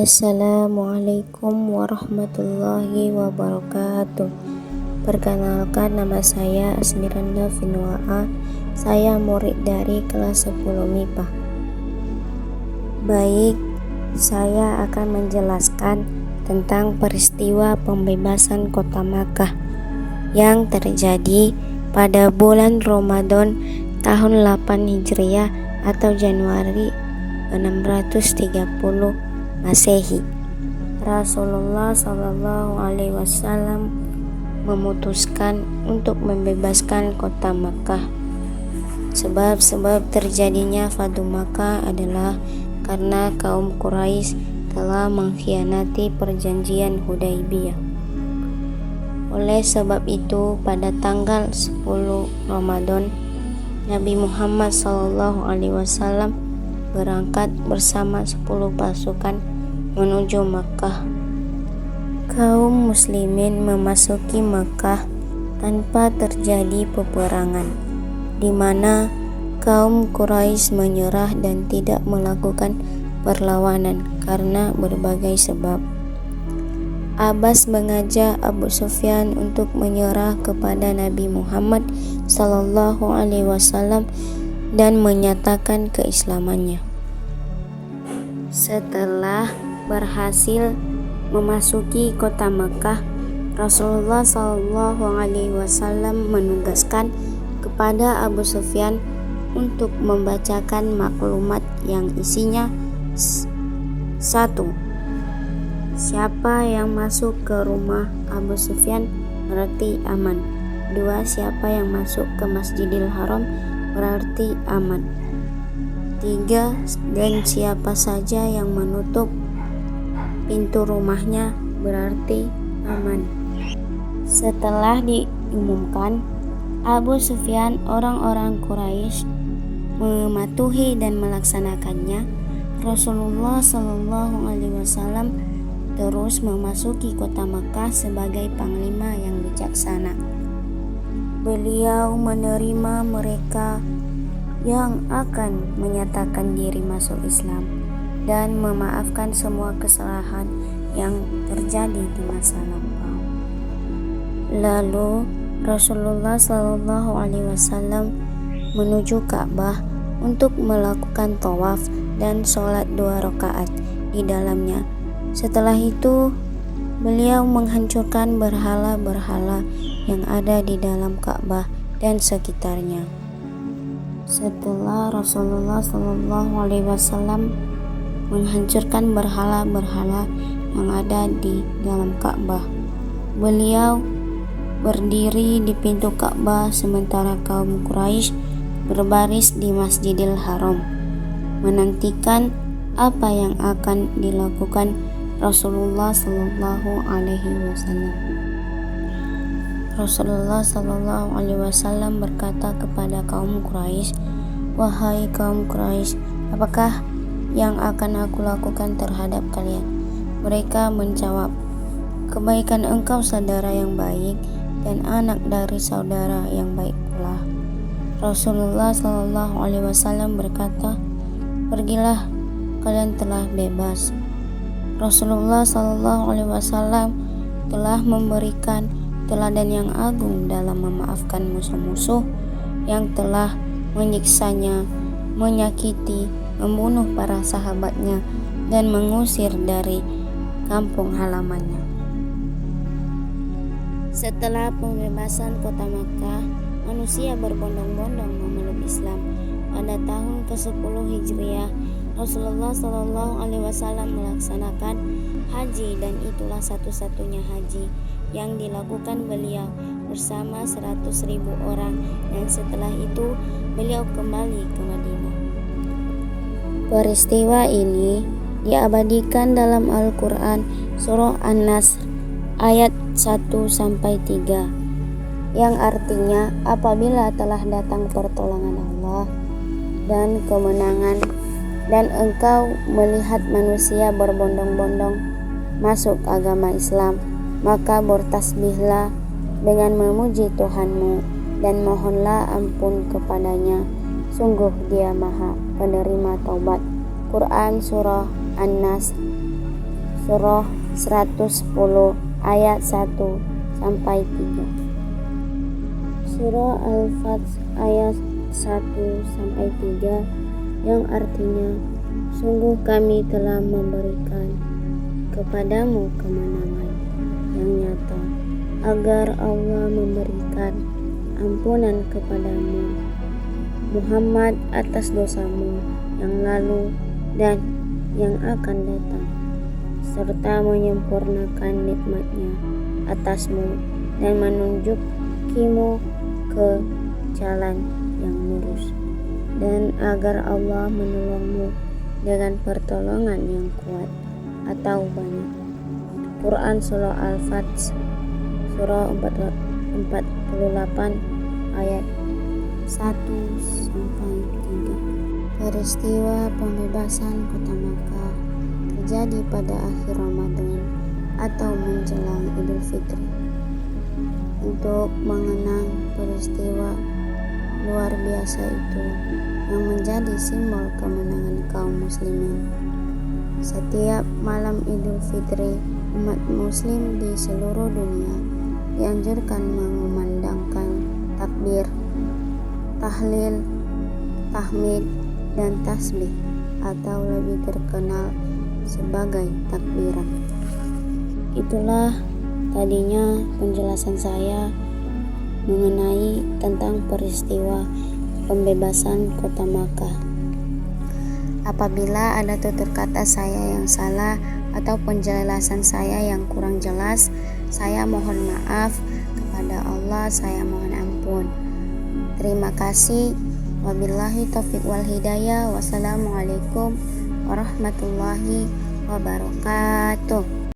Assalamualaikum warahmatullahi wabarakatuh. Perkenalkan, nama saya Asmiranda Finwaa. Saya murid dari kelas 10 MIPA. Baik, saya akan menjelaskan tentang peristiwa pembebasan kota Makkah yang terjadi pada bulan Ramadan tahun 8 Hijriah atau Januari 630 Masehi. Rasulullah SAW memutuskan untuk membebaskan kota Makkah. Sebab-sebab terjadinya Fatu Makkah adalah karena kaum Quraisy telah mengkhianati perjanjian Hudaybiyah. Oleh sebab itu, pada tanggal 10 Ramadan, Nabi Muhammad SAW berangkat bersama 10 pasukan menuju Makkah. Kaum muslimin memasuki Makkah tanpa terjadi peperangan, di mana kaum Quraisy menyerah dan tidak melakukan perlawanan karena berbagai sebab. Abbas mengajak Abu Sufyan untuk menyerah kepada Nabi Muhammad SAW dan menyatakan keislamannya. Setelah berhasil memasuki kota Makkah, Rasulullah SAW menugaskan kepada Abu Sufyan untuk membacakan maklumat yang isinya: 1. Siapa yang masuk ke rumah Abu Sufyan berarti aman. 2. Siapa yang masuk ke Masjidil Haram berarti aman. 3. Dan siapa saja yang menutup pintu rumahnya berarti aman. Setelah diumumkan, Abu Sufyan, orang-orang Quraisy mematuhi dan melaksanakannya. Rasulullah SAW terus memasuki kota Makkah sebagai panglima yang bijaksana. Beliau menerima mereka yang akan menyatakan diri masuk Islam dan memaafkan semua kesalahan yang terjadi di masa lampau. Lalu Rasulullah SAW menuju Ka'bah untuk melakukan tawaf dan sholat 2 rakaat di dalamnya. Setelah itu, beliau menghancurkan berhala-berhala yang ada di dalam Ka'bah dan sekitarnya. Setelah Rasulullah SAW menghancurkan berhala-berhala yang ada di dalam Ka'bah, beliau berdiri di pintu Ka'bah sementara kaum Quraisy berbaris di Masjidil Haram, menantikan apa yang akan dilakukan Rasulullah SAW. Rasulullah SAW berkata kepada kaum Quraisy, "Wahai kaum Quraisy, apakah yang akan aku lakukan terhadap kalian?" Mereka menjawab, "Kebaikan engkau saudara yang baik dan anak dari saudara yang baik pula." Rasulullah SAW berkata, "Pergilah, kalian telah bebas." Rasulullah SAW telah memberikan teladan yang agung dalam memaafkan musuh-musuh yang telah menyiksanya, menyakiti, membunuh para sahabatnya, dan mengusir dari kampung halamannya. Setelah pembebasan kota Makkah, manusia berbondong-bondong memeluk Islam. Pada tahun ke-10 Hijriah, Rasulullah SAW melaksanakan haji, dan itulah satu-satunya haji yang dilakukan beliau bersama 100.000 orang, dan setelah itu beliau kembali ke Madinah. Peristiwa ini diabadikan dalam Al-Quran surah An-Nasr ayat 1-3 yang artinya, apabila telah datang pertolongan Allah dan kemenangan dan engkau melihat manusia berbondong-bondong masuk agama Islam, maka bertasbihlah dengan memuji Tuhanmu dan mohonlah ampun kepadanya. Sungguh Dia Maha Penerima Taubat. Quran Surah An-Nas Surah 110 ayat 1 sampai 3. Surah Al-Fath ayat 1 sampai 3 yang artinya, sungguh kami telah memberikan kepadamu kemenangan yang nyata agar Allah memberikan ampunan kepadamu Muhammad atas dosamu yang lalu dan yang akan datang, serta menyempurnakan nikmat-Nya atasmu dan menunjukimu ke jalan yang lurus, dan agar Allah menolongmu dengan pertolongan yang kuat atau banyak. Quran Surah Al-Fath Surah 48 ayat 1 sampai 3. Peristiwa pembebasan kota Makkah terjadi pada akhir Ramadan atau menjelang Idul Fitri. Untuk mengenang peristiwa luar biasa itu yang menjadi simbol kemenangan kaum muslimin, setiap malam Idul Fitri umat muslim di seluruh dunia dianjurkan mengumandangkan takbir, tahlil, tahmid, dan tasbih atau lebih terkenal sebagai takbiran. Itulah tadinya penjelasan saya mengenai tentang peristiwa pembebasan kota Makkah. Apabila ada tutur kata saya yang salah atau penjelasan saya yang kurang jelas, saya mohon maaf kepada Allah, saya mohon ampun. Terima kasih. Wabillahi taufiq wal hidayah. Wassalamualaikum warahmatullahi wabarakatuh.